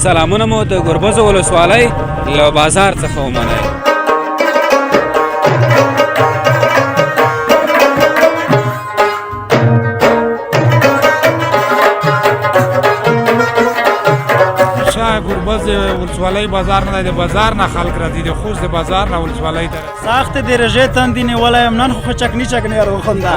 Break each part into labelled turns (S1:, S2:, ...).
S1: سلامونه مو د ګربز ولسوالۍ له بازار څخه ومنئ.
S2: ګربز ولسوالۍ بازار نه دی، د بازار نه خلک راځي، د خوست د بازار نه ولسوالۍ ته
S3: ساخت د رژې تندې نیولی یم، نن خو چکني چکني روخنده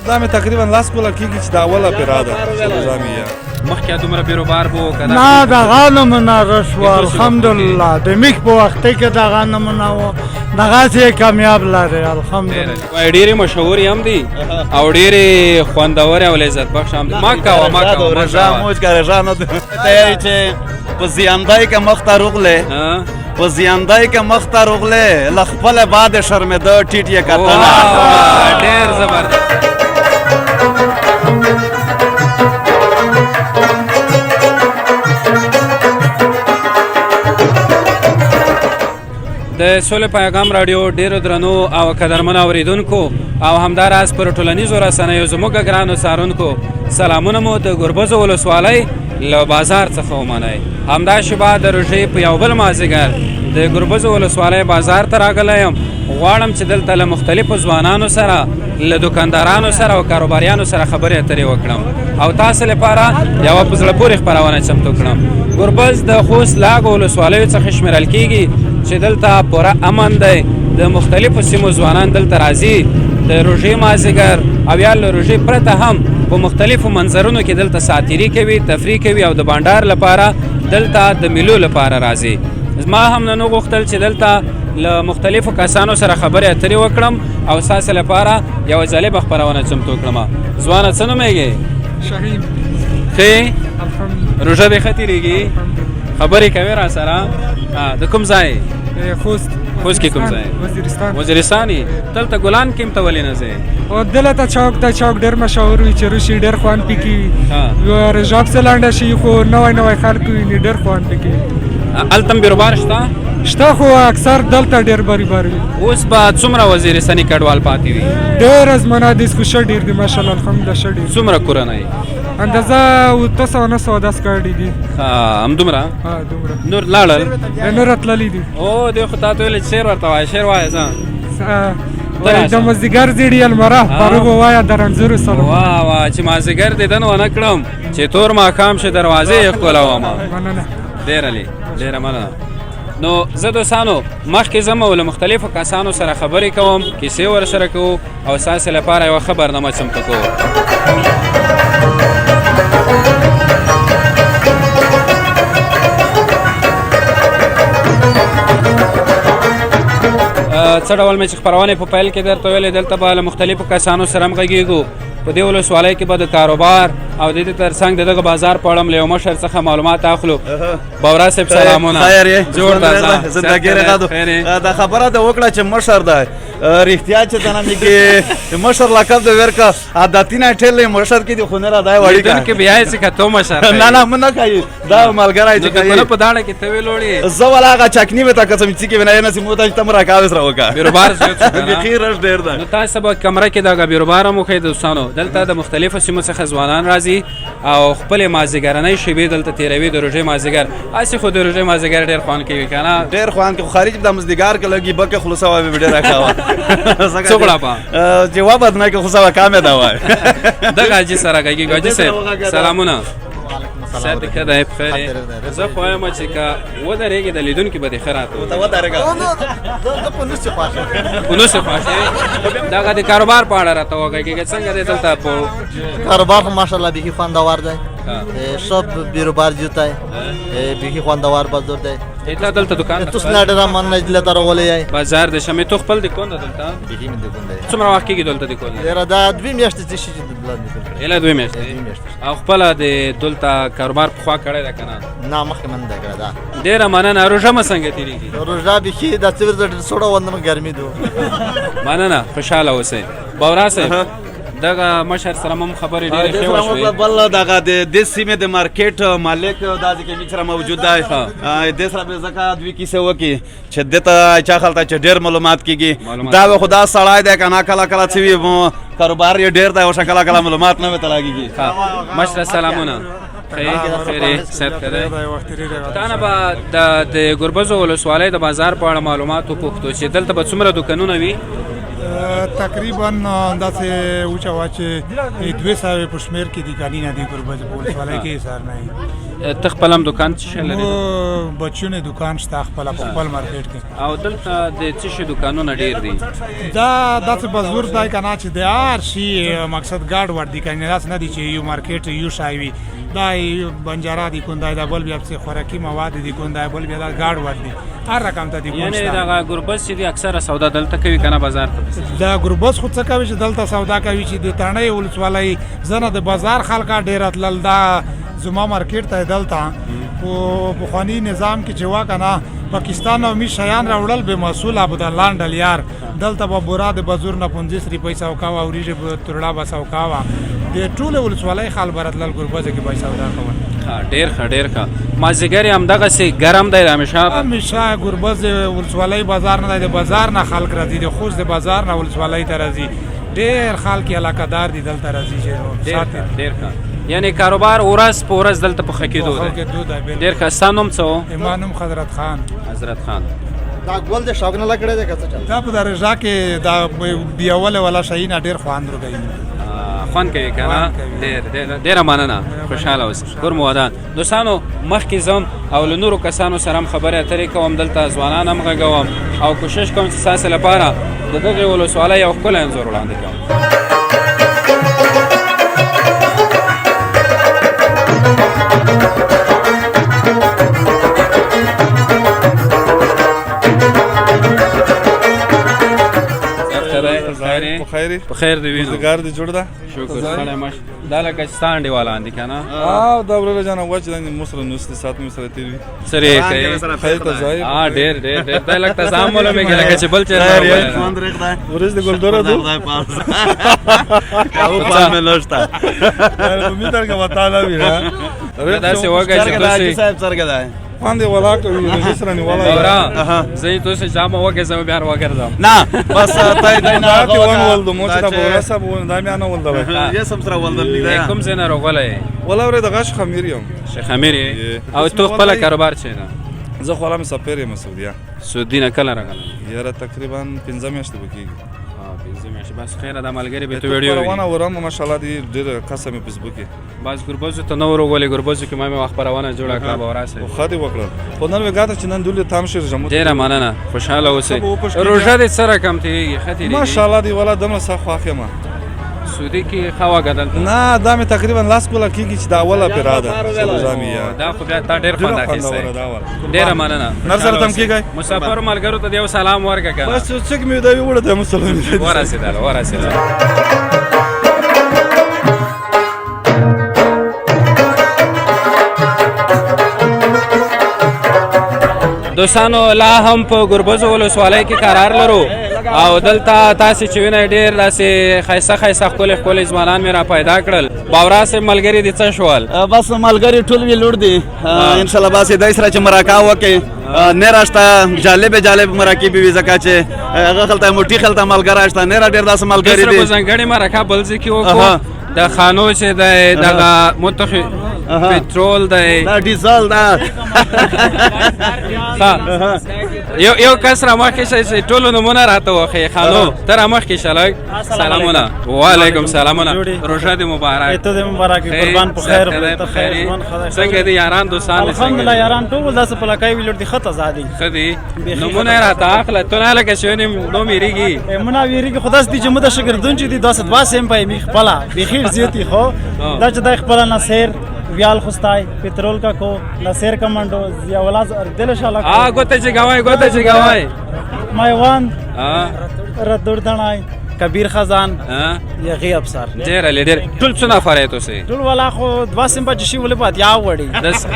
S4: دا مې تقریبا لاس کوله کېږي چې دا اوله پیرا ده روژه مې یم.
S1: مخکې دومره بیروبار به و که
S5: نه دغه نمونه رشوه الحمدلله د میک په وختۍ کې دغه نمونه و دغسې یې کامیاب لري الحمدلله.
S1: ډېرې مشهورې هم دي او ډېرې خوندورې او لذت بخش هم دي. مه کوه مه کوه
S6: رژه موج که رژه نه دی چې په زیاندۍ کې مخ ته روغلی په زیاندۍ کې مخ ته روغلی له خپله بعد شرمېده ټیټ یې کتله.
S1: ډېر زبردست. د سولې پیغام راډیو ډېرو درنو او قدرمنو اورېدونکو او همداراز پر ټولنیزو رسنیو زموږ ګرانو څارونکو سلامونه مو د ګربز ولسوالۍ له بازار څخه ومنئ. همداشبه د روژې په یو بل مازدیګر د ګربز ولسوالۍ بازار ته راغلی یم. غواړم چې دلته له مختلفو ځوانانو سره له دوکاندارانو سره او کاروباریانو سره خبرې اترې وکړم او تاسو لپاره یوه په زړه پورې خپرونه چمتو کړم. ګربز د خوست لاګو ولسوالیو څخه شمیرل کیږي چې دلته پوره امن دی. د مختلفو سیمو ځوانان دلته راځي د روژې مازدیګر او یا له روژې پرته هم په مختلفو منظرونو کې دلته ساتیري کوي، تفریح کوي او د بانډار لپاره دلته د میلو لپاره راځي. ما هم نن وغوښتل چې دلته له مختلفو کسانو سره خبرې اترې وکړم او ستاسو لپاره یوه جالبه خپرونه چمتو کړم. ځوانه څه نومېږې؟
S2: شهیم.
S1: ښې روژه دې ښه تېرېږي؟ خبرې کوې را سره؟ د کوم ځای؟
S2: خوست.
S1: خوست کې کوم ځای؟
S2: وزیرستان.
S1: وزیرستان یې؟ دلته ګلان کې هم ته ولې نه ځې؟
S2: او دلته چوک ته چوک ډېر مشهور وي چې روشي ډېر خوند پکې وي. رژاب څه لنډه شي خو نوی نوی خلک ویني ډېر خوند پکې وي.
S1: هلته هم بیروبار شته؟
S2: شته خو اکثر دلته ډېر بیروبار وي.
S1: اوس به څومره وزیرستاني کډوال پاتې وي؟
S2: ډېر ازمنه دي، خو ښه ډېر دي ماشاءالله الحمدلله ښه ډېر.
S1: څومره کورنۍ؟
S2: اندازه 800-910 کاډي دي.
S1: همدومره؟
S2: دومره.
S1: نور لاړل؟
S2: نور تللي دي.
S1: او دوی خو تا ته ویل چې شعر ورته وایه، شعر وایه ځه.
S2: د مازدیګر زیړي المره فاروق ووایه د رنځورو سلام.
S1: واه واه چې مازدیګر دیدن ونه کړم چې تور ماښام شي دروازې یې ښکلومه.
S2: مننه.
S1: ډېره لې ډېره مننه. نو زه دوستانو مخکې ځم او له مختلفو کسانو سره خبرې کوم، کیسې ورسره کوو او ستاسو لپاره یوه ښه برنامه چمتو کوو. څه ډول مې چې خپرونې په پیل کې درته ویلې دلته به له مختلفو کسانو سره هم غږېږو. په دې ولسوالۍ کې به د کاروبار او د دې ترڅنګ د دغه بازار په اړه له یو مشر څخه معلومات اخلو. بورا صاحب سلامونه.
S6: خیر یې
S1: جوړ تازه
S6: زندګي رغادو. دا خبره ده وکړه چې مشر ده رښتیا چې ته نه میګې مشر لقب د ورکا عادتینه ټلې مشر کې دی خو نه را دی وړي
S1: دن کې بیا چې کته مشر
S6: نه نه من نه کوي دا ملګری چې
S1: کوي په داړه کې ته ویلوړي
S6: زه ولا هغه چکنی به تا قسم چې کې ونه نه سیمو ته تم را کاوس را وکا
S1: بیروبار
S6: بخیر رش ډیر ده.
S1: نو تاسو به کمره کې دا بیروبار مو خې دوستانو دلته د مختلفو سیمو څخه ځوانان راځي او خپل مازیګرنۍ شیبې دلته تیروي د روژې مازیګر. اسی خو د روژې مازیګر ډیر خوان کوي کنه؟
S6: ډیر خوان کوي. خارج د مازیګر کې لګي بکه خلاصه وای به ډیر راکاوه
S1: څوکړه په
S6: جواب نه کې خلاصه کامه دا وای
S1: دغه چې سره کوي ګاجي صاحب سلامونه. سات کې ده بخیر. زه خو یم چې کا و درېږي د لیدونکو به د خیرات
S6: و درېږي
S1: نو څه پاشه دغه د کاروبار په اړه راته وګورئ څنګه دی دلته په
S7: کاروبار ماشاءالله بیخي خوندور دی. سب بیروبار جوتا ہے بیخي خوندور بازار دی.
S1: ایتلا دلته دکان
S7: تاسو نه ډېر من نه دلته راغلی یې
S1: بازار د شمه تو خپل د کوند دلته
S7: بیخي مې دکان دی.
S1: څومره وخت کېږي دلته د کوند؟
S7: یاره دا 2 میاشتې چې دلته
S1: اله 2 میاشتې او خپل د دلته کاروبار په خوا کړی دا کنه؟
S7: نه مخکې من دا کړی دا.
S1: ډېره مننه. روژه مو څنګه تېرېږي؟
S7: روژه بیخي دا څه سوړه وندمه ګرمي دو.
S1: مننه خوشحاله اوسئ. بورا صاحب دغه مشر سره هم خبرې ډېرې ښې وشوې.
S6: بل دغه د سیمې د مارکیټ مالک دا چې سره موجود دی د سره به ځکه دوی کیسه وکړي چې دته چا خلته چې ډېر معلومات کېږي دا به خدا سړی دی که نه کله کله څه وي کاروبار یې ډېر دی او کله کله معلومات نه ورته لګېږي.
S1: مشر سلامونه. خیرې صحت ښه دی تا نه به د ګربزو ولسوالۍ د بازار په اړه معلومات وپوښتو چې دلته به څومره دوکانونه وي
S8: تقریبا داسې وچه چې 200 په شمېر کې دي کانونه دي ګربز په ولسوالۍ کې حصار نه
S1: ته خپل هم دکان څه شی لري
S8: بچونه دکان شته خپل په خپل مارکیټ کې
S1: او دلته د څه شي دکانونه ډیر دي
S8: دا داسې بزرګ دی کنه چې د هر شي مقصد ګاډ ور دي کنه داس نه دي چې یو مارکیټ یو شای وي دا بنجارا دي کوندای دا بل بیا څه خوراکي مواد دي کوندای بل بیا دا ګاډ ور دي هر رقم ته دي
S1: یعنی دا ګربز چې دي اکثره سودا دلته کوي کنه بازار ته
S8: دا ګربز خو څه کوي چې دلته سودا کوي چې د تڼۍ ولسوالۍ زنه د بازار خلکا ډیر تلل دا زما مارکیټ ته دلته او بخوانی نظام کې چې وا کنه پاکستان او می شیان راوړل به مسول ابو د لاندل یار دلته به بورا د بازور نه 25 روپۍ سوکاوه او ریجه په ترړه به سوکاوه د ټول ولسوالۍ خال برتل ګربز کې به سودا کوي
S1: ډیر ښه مازیګر هم دغه سي ګرم دی
S8: همیشه ګربز ولسوالۍ بازار نه دی د بازار نه خلک راځي د خوست د بازار نه ولسوالۍ ته راځي ډیر خلک علاقه دار دي دلته راځي چې
S1: ډیر ښه یعنی کاروبار ورځ په ورځ دلته په خکېدو دی ډیر ښه ستا نوم څه و
S8: ایمانم حضرت خان
S7: دا ګول د شوق نه لګړې ده که
S8: دا په درجه کې دا بیاوله ولا شي نه ډیر خوان درګي
S1: خوان کوي کنه ډیر مننه خوشاله اوسئ ګور مودان دوستانو مخکې زم او له نورو کسانو سره هم خبرې اترې کوم دلته ځوانان هم غږوم او کوشش کوم چې ستاسو لپاره د دغې ولسوالۍ یو ښکلی انځور وړاندې کړم
S4: په خیر
S1: دی وینم
S4: روزګار دی جوړ ده
S1: شکر سړی مش دا لکه چې ستا انډیوالان دي که نه
S4: دا ورله جانه وچ دی مو سره نوستې ساعت مې سره تېر وي
S1: سره یې کوي
S4: خیر ته ځای
S1: ډېر دا لږ تزام ولومېږي لکه چې بل
S4: ورځ د ګلدوره دو امید درکه وتعالی وي
S1: داسې وږی چې دوسې
S4: باندې ولا کوي سره نیولا
S1: زه یې توسې جامه وګرځم بیا وګرځم
S6: نه بس ته دا
S4: نه ول د موچ ته بولا صاحب دا مې نه ول دا
S6: یې سم سره ول د
S1: کوم ځای نه راغلی
S4: ولا ورې د غش خمیر یم
S1: شیخ امیر او تو خپل کاروبار چی نه
S4: زه خو علم سفیر یم سعودیا
S1: سعودي نه کله راغلی
S4: یاره تقریبا 15 میاشتې بکیږي
S1: بس خیره د ملګری به تو ویډیو
S4: روانه ورم ماشاءالله دی ډېر قسم په فیسبوک کې
S1: بس ګربزو ته نو ورغولې ګربزو کې ما خبرونه جوړه کړه به وراسه
S4: خو خدي وکړه خو نن وګاته چې نن دولې تام شي جمع
S1: ډېر مننه خوشاله اوسئ روژه دې سره کم تیږي ختی
S4: ماشاءالله دی ولا دمه صح واخه ما
S1: سعودي کې خوا غدل
S4: نه دا مې تقریبا لاس کوله کېږي چې دا اوله پیراده روزامیا
S1: دا خو بیا تا ډېر خوند اخیستی ډېره مننه
S4: نر سره تم کېږي
S1: مسافر ملګرو ته یو سلام ورکړه کنه
S4: بس څه کې مې دا وړه د مسلمان
S1: ورسېدل دوستانو لا هم په ګربزو ولسوالۍ کې قرار لرو او دلته تاسې چې وینئ ډېر داسې ښایسته ښکلي ځوانان مې را پیدا کړل باورا صاحب ملګري دي څه شول
S6: بس ملګري ټول وی لوړ دي انشاءالله بس دای سره چې مراکا وکړي نه راشته جالب مراکې به وي ځکه چې هغه خلته موټي خلته ملګری شته نه را ډېر داسې ملګري دي
S1: ځانګړې مرکه بل ځای کې وکړو د خانو چې دی دغه متخي پټرول دی
S6: دا ډیزل دا
S1: یو کس را مخکې شئ چې ټولو نومونه راته وښیي خانو ته را مخکې شه لږ سلامونه وعلیکم سلامونه روژه دې مبارک
S3: ته دې مبارک قربان په خیر
S1: څنګه دي یاران دوستان
S3: الحمدلله یاران ټول داسې په لکای ویلوړ دي ښه ازادي
S1: ښه دي نومونه یې راته اخله ته نه لکه چې ونیم نوم ویرېږي
S3: مونه ویرېږي خو داسې دي چې موږ د شاګردون چې دي داسې دوه سیم پای می خپله بیخي زیاتي خو دا چې دا خپله نصیر ویال خوستای پترول کا کو نصیر کمانډو ضیاءالله دل شاله
S1: گوته چې گوای
S3: مایوان ردوردنای کبیر خزان یغی افسر
S1: ډېر لیډر ټول څه نفر تاسو
S3: ټول والا خو دوا سیم په شي ولې پات یا وړي
S1: دس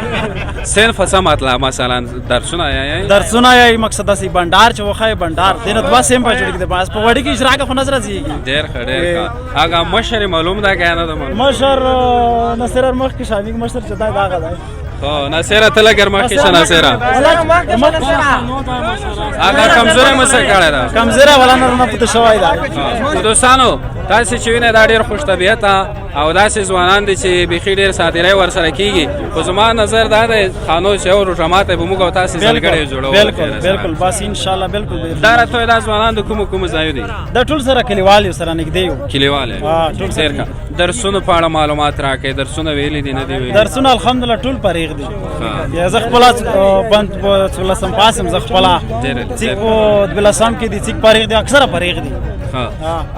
S1: سین فسماتلا مثلا
S3: درسونه یې مقصد اسی بندار چې وخای بندار دینه دوا سیم په جوړ کې د پاس په وړي کې اجرا کا نظر راځي
S1: ډېر خړې هغه مشر معلوم ده کنه د
S3: مشر نصر مخ کې شامي مشر چې دا داغه ده
S1: خو نصیره ته لګر مخ کې نصیره هغه کمزوري مسه کړه دا
S3: کمزوري ولا نه پته شوای دا
S1: دوستانو تاسې چې وینئ دا ډېر خوش طبیعته او داسې ځوانان دي چې بیخي ډېر ساتیری ورسره کېږي خو زما نظر دا دی خانو چې یو روژه ماتی به موږ او تاسې ځانګړی جوړو
S3: بالکل بس انشاءالله بالکل
S1: دا راته دا ځوانان د کومو ځایو دي
S3: دا ټول سره کلیوال یو سره نږدې یو
S1: کلیوال
S3: ټول
S1: ډېر ښه درسونو په اړه معلومات راکړئ درسونه ویلي دي نه دي ویلي
S3: درسونه الحمدلله ټول فارغ دي زه خپله بند په څوارلسم پاس یم زه خپله څیک په دولسم کې دي څیک فارغ دي اکثره فارغ دي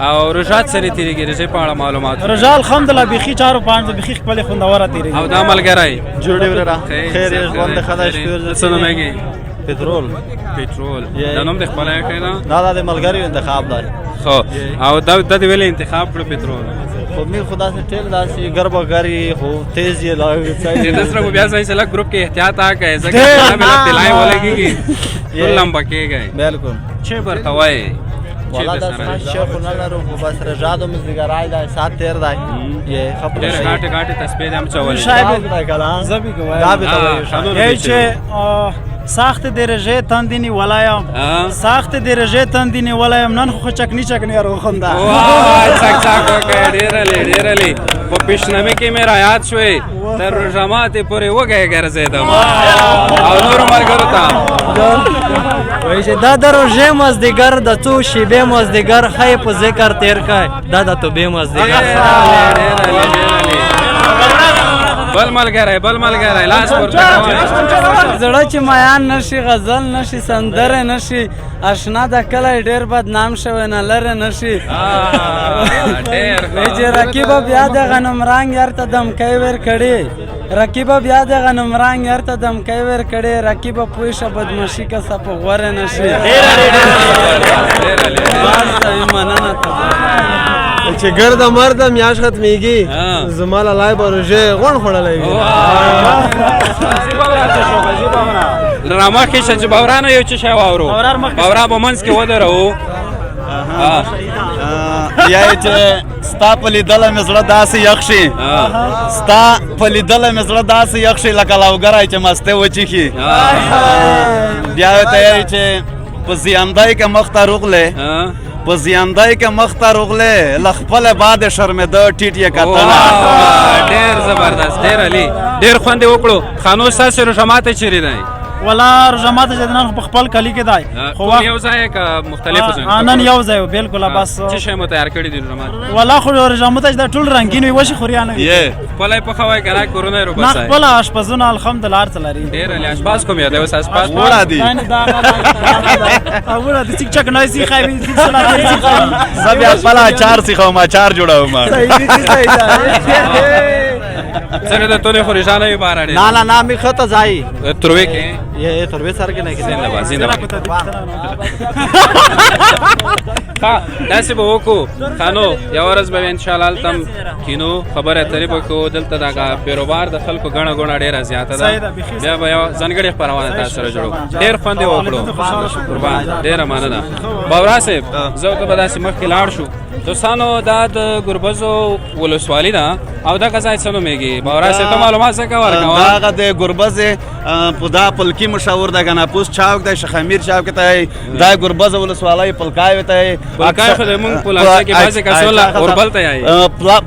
S1: او روژات څنګه تېرېږي روژې په اړه معلومات
S3: روژه الحمدلله بیخي چارو پانځه بیخي خپلې خوندوره تېرېږي
S1: او دا ملګری
S7: جوړې وراره خیر یې ژوند خدای شکر
S1: څه نومېږي
S7: پټرول
S1: دا نوم دې خپله یې کړی ده
S7: دا د ملګریو انتخاب دی
S1: خو او دا دې ولې انتخاب کړو پټرول
S7: خو می خدا سے ټیل داسې ګربه ګری خو تیز یې لاګي
S1: د سره بیا ځای سره ګروپ کې احتیاط آکه ځکه مې تلای ولګي ټول لمبا کېږي
S7: بالکل
S1: چې برته وای
S7: والا دا شیخ نه لرو خو بس رجادو مزګرای دا سات تیر دی یې خپل
S1: ډېر غاټه تسبیح هم چولې
S3: شاید زبی کوي
S7: دا به
S3: یی چې ساخت درجه تندینی ولایم ساخت درجه تندینی ولایم نن خو چکنی ارو خندا
S1: وای څک ډېر لې په پښنامه کې مې را یاد شوې تر روزمات پورې وګه ګرځیدم او نور ملګرو ته
S7: وای چې دا دروژه مزدګر د څو شیبه مزدګر خای په ذکر تیر کای دا د تو به مزدګر
S1: بل ملګری لاس ورته
S9: زړه چې میان نشي غزل نشي سندره نشي آشنا د کله ډېر بدنام شوی نه لره نشي چې رقیب بیا د غنمرنګ یار ته دمکۍ ور کړي رقیب بیا د غنمرنګ یار ته دمکۍ ور کړي رقیب پوښه بدمشي کا سپ غوره نشي مننه
S7: چې ګرد مرد میاش ختميږي زمال لای بروجه غون خړلای
S1: رامه کې چې باورانه یو چې شاو اورو باورا به منځ کې ودرو
S6: یا چې ستا په لیدله مې زړه داسې یخ شي ستا په لیدله مې زړه داسې یخ شي لکه لاوګری چې مستې وچیښي بیا ورته یایي چې په زیاندای کې مخ ته روغلی په زیاندای کې مخ ته روغلی له خپله بعد شرمېده ټیټ یې کتله
S1: ډېر زبردست ډېر علي ډېر خوند یې وکړو خانو ستاسې روژه ماتی چیرې دی
S3: ولا روژه ماتی چې نن په خپل کلي کې دی
S1: ټول یو ځای که مختلفو ځایونو
S3: نن یو ځای بالکل بس
S1: څه شی مو تیار کړي دي روژه ماتی
S3: ولا خو روژه ماتی چې دا ټول رنګین وي وشي خوریانه وي
S1: خپله یې پخوئ که نه کورونه یې
S3: نه
S1: روباسئ
S3: خپله اشپزونه الحمدلله هر څه لري
S1: ډېر علي اشپاز کوم یاد اوس اشپاز
S6: وړه دي
S3: وړه دي چک چک نه سیخوي
S6: زه بیا خپله اچار سیخوم اچار جوړوم
S1: څنګه د تونې خو رژانه وي باره ډېر
S7: نه می خطه ځای
S1: تروې کې
S7: یې تروې سره کې نه کې
S1: داسې به وکړو خانو یوه ورځ به انشاءالله هلته هم کینو خبرې اترې به کوو دلته دغه بیروبار د خلکو ګڼه ګوڼه ډېره زیاته ده بیا به یوه ځانګړې خپرونه تاسو سره جوړو ډېر خوند یې وکړو قربان ډېره مننه باورا صاحب زه ته به داسې مخکې لاړ شو دوستانو دا د ګربزو ولسوالي ده او دغه ځای څه نومېږي باورا صاحب ته معلومات څنګه ورکوه
S6: هغه د ګربز دا پلکي مشاور ده کنه پوس چاوک ده شیخ امیر چاوک ته دا ګربز ولسوالۍ پلکای ته
S1: پلکای خو د مونږ پلکای کې بعضې کسونه اوربل ته یایي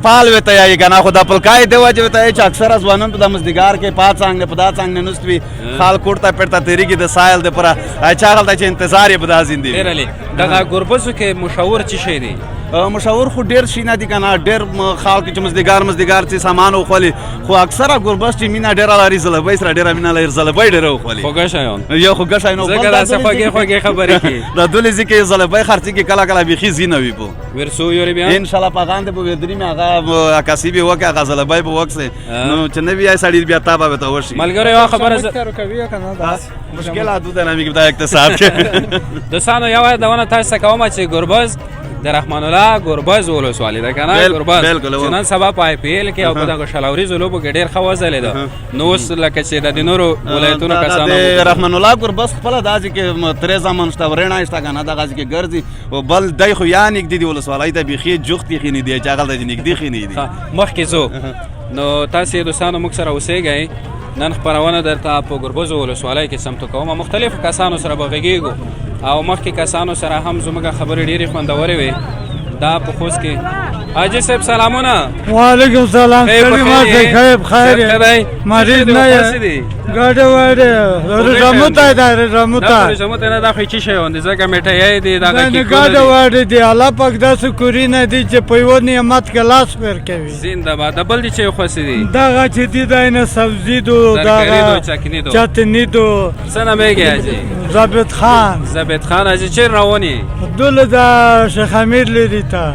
S6: پال ته یایي کنه خو دا پلکای د وجې ته چې اکثره ځوانان په د مزدګار کې پات څنګه په دا څنګه نست وي خال کوټه پړته تیریږي د سایل د پره اچا غلطه چې انتظار یې بدا زندي
S1: ډېر علي دغه ګربزو کې مشاور څه شی دی
S6: مشاور خو ډېر شي نه دي که نه ډېر خلک چې مزدګار چې سامان وخولي خو اکثره ګربز چې مینه ډېره لري زلبۍ سره ډېره مینه لري زلبۍ ډېره وخولي
S1: خوږه شیان
S6: یو خوږه شی نو
S1: ځکه داسې خوږې خبرې کوي
S6: د دولزي کې زلبۍ خرڅېږي کله کله بیخي ځینه وي په
S1: ورسو یورې بیا
S6: انشاءالله په غاندې به ودري مې هغه عکاسي به وکړي هغه زلبۍ به وکړي نو چې نه وي سړي بیا تا به ورته وشي
S1: ملګرو یوه خبره
S6: مشکل عدو ده نمیږي دا اقتصاد کې
S1: دوستانو یوه دونه تاسو ته کومه چې ګربز د رحمان الله ګربز ولسوالي ده که نه ګربز چې نن سبا په آی پی ایل کې او په دغه شلوریزو لوبو کې ډېر ښه وځلېده نو اوس لکه چې د نورو ولایتونو کسانو
S6: د رحمان الله ګربز خپله داسې کې ترې زمان شته ورېڼه شته که نه دغسې کې ګرځي او بل دی خو یا نږدې دي ولسوالۍ ته بیخي جوخت یې ښې نه دي چې هغلته چې نږدې ښې نه دي
S1: مخکې ځو نو تاسې دوستانو موږ سره اوسېږئ نن خپرونه درته په ګربزو ولسوالۍ کې سمتو کومه مختلفو کسانو سره به غږېږو او مخکې کسانو سره هم زموږ خبرې ډېرې خوندورې وې دا په خوست کې حاجی صاحب سلامونه.
S5: وعلیکم سلام. خیب خیر. مریض نه یه. گاډه وړه. رموتا ده رموتا.
S1: رموتا نه دا خو چی شی وند زګه میټای دی دا کی
S5: گاډه وړه دی الله پاک د شکرې نه دی چې په یو نعمت کې لاس ور کوي.
S1: زنده باد بل دي چې خو سي دي.
S5: دا چې دی دا نه سبزی دو دا چټنی دو.
S1: سنه میګی حاجی.
S5: ضابط
S1: خان حاجی چیر رواني؟
S5: دول دا شیخ امیر لري تا.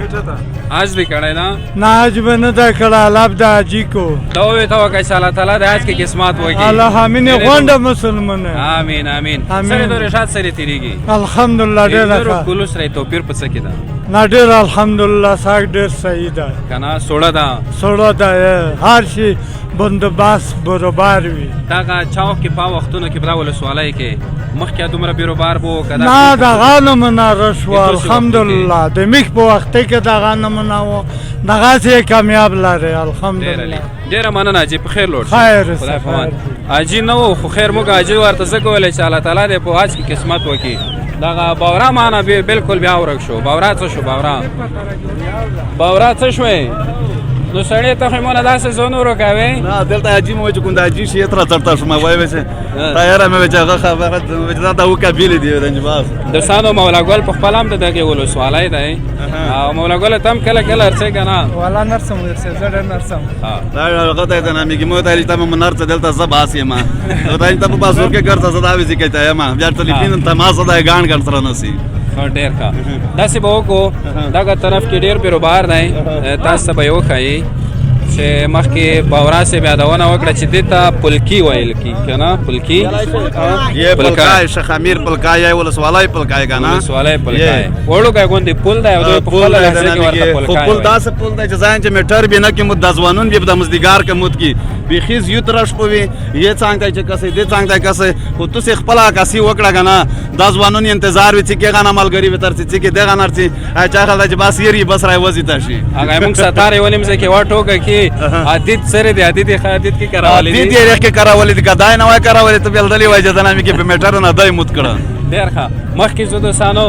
S1: حج دی کړای
S5: نه حج به نه دا کړه لاب دا حجی کو.
S1: دا وې تا وکای الله تعالی د حج کې قسمت وکړي.
S5: الله امین غونډه مسلمان.
S1: امین امین. سره د رشاد سره تیریږي.
S5: الحمدلله ډېر ښه.
S1: کولو سره توپیر پڅ کې ده.
S5: نه ډېر الحمدلله ساګ ډېر صحیح ده.
S1: کنه سوړه
S5: ده هر شي بندوبست برابر وي.
S1: دا چاو کې په وختونو کې براول سوالای کې مخکې دومره بیروبار بو کدا
S5: نه دا غنمونه رشوه الحمدلله د میخ په وخت کې دا غنمونه و دغه سي کامیاب لري الحمدلله.
S1: ډیره مننه چې په خیر لوړ
S5: خیر
S1: خدای فمان اجي نو خو خیر موږ اجي ورته څه کولای چې الله تعالی دې په حج کې قسمت وکي. دا باورا معنا بالکل بیا ورک شو. باورا څه شو؟ باورا څه شوې؟ نو سړی ته خو مونږ داسې زونو روکاوي
S6: نه دلته حاجي مو چې کوم د حاجي شي تر چرته شو ما وای وسه تیار مې چې هغه خبره دا وکابل دی رنج باز
S1: د سانو مولا ګل په خپل هم دغه ولو سوالای دی او مولا ګل تم کله ارڅه کنه
S2: ولا نرسم زړه نرسم
S6: دا هغه ته نه میګم ته چې تم منارته دلته زباسي ما دا ته په بازار کې ګرځا زدا وځي کته ما بیا ټلیفون ته ما زدا ګان ګر سره نسی
S1: ډیر کا داسې به وکړو دغه طرف کې ډیر بیروبار دی تاسو به یو ښایي چې مخکې باورا سے بیا دونه وکړه چې دته پلکی ویل کی کنه پلکی
S6: یہ پلکای شیخ امیر پلکای ولسوالای پلکای کنه
S1: ولسوالای پلکای وړو کا غوندي پل دی او په خپل لحظه کې ورته پلکای
S6: پل داسې پل دی چې ځان چې میټر به نه کې مد ځوانون به د مزدګار کې مد کی بخیز یو ترش پوي یہ څنګه چې کسه دې څنګه کسه خو تو سه خپل کاسي وکړه کنه د ځوانون انتظار وي چې کې غنا ملګری به ترڅ چې کې دغه نرڅ اچا خلک بس یری بس راي وځي تاسي
S1: هغه موږ ستاره ولیم چې واټوګه کې عادت سره دی عادت خادت کې کراولې
S6: دي دې کې کراولې دي کدای نه وای کراولې ته بل دلی وای ځنه مې کې په میټر نه دای مت کړه
S1: ډیر ښه مخکې زو د سانو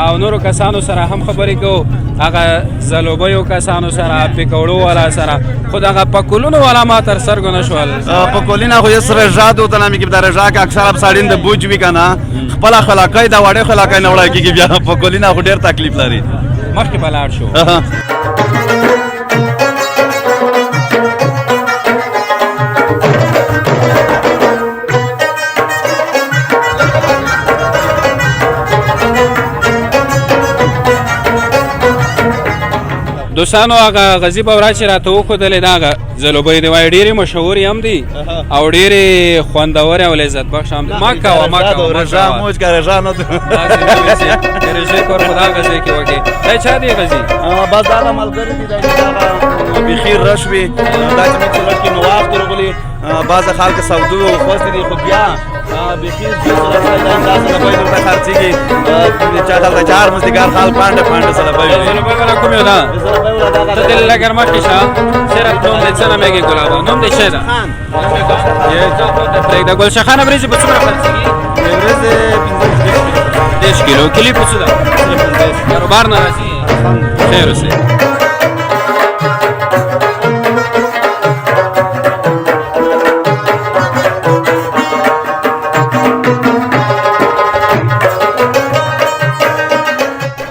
S1: او نورو کسانو سره هم خبرې کو هغه زلوبیو کسانو سره پکوړو والا سره خود هغه پکولونو والا ما تر سرګو نشول
S6: پکولینا خو یې سره جادو ته نامې کې درجه کې اکثر ساړین د بوج وی کنه خپل خلاقای دا وړه خلاقای نه وړه کې بیا پکولینا خو ډیر تکلیف لري
S1: مخکې بلاړ شو دوستانو هغه غزي باورا چې راته وښودلې دا زلوبۍ دی وای ډېرې مشهورې هم دي او ډېرې خوندورې او لذت بخش هم دي ما کوه
S6: رژا موج کا رژا نه
S1: رژې کور خدا غزي کې وکړي دا چا دی غزي
S6: بس دا ملګری دي دا بخیر رشوي دا چې موږ لټ کې نواب درغلي بعض خلک سودو خوست دي خو بیا بخیر دې سره دا انداز نه وایي د خرچيږي چې چا چار مستګار خال پاند سره وایي
S1: زلوبۍ ولا کوم یو دا ته دل لګر ما کې شه صرف نوم دې څنګه مېږي ګلاب نوم دې شه دا یې دا ګل شخان ابريزي په څومره خرڅيږي ابريزي 10 کیلو کلی په څه دا کاروبار نه راځي خیر اوسه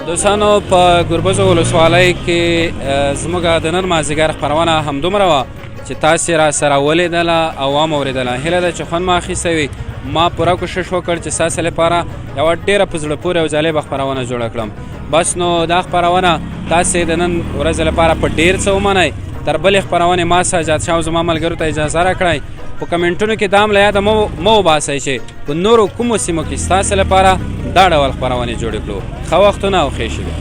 S1: دوستانو په ګربز ولسوالۍ کې زموږ د نن مازدیګر خپرونه همدومره وه چې تاسې را سره ولیدله او واورېدله هیله ده چې خوند مو اخیستی وي ما پوره کوشش وکړ چې ستاسې لپاره یوه ډېره په زړه پورې او جالبه خپرونه جوړه کړم بس نو دا خپرونه تاسې د نن ورځې لپاره په ډېر څه ومنئ تر بلې خپرونې ما سجاد شاه او زما ملګرو ته اجازه راکړئ په کمنټونو کې دا هم له یاده مه وباسئ چې په نورو کومو سیمو کې ستاسې لپاره دا ډول خپرونې جوړې کړو ښه وختونه او ښې شېبې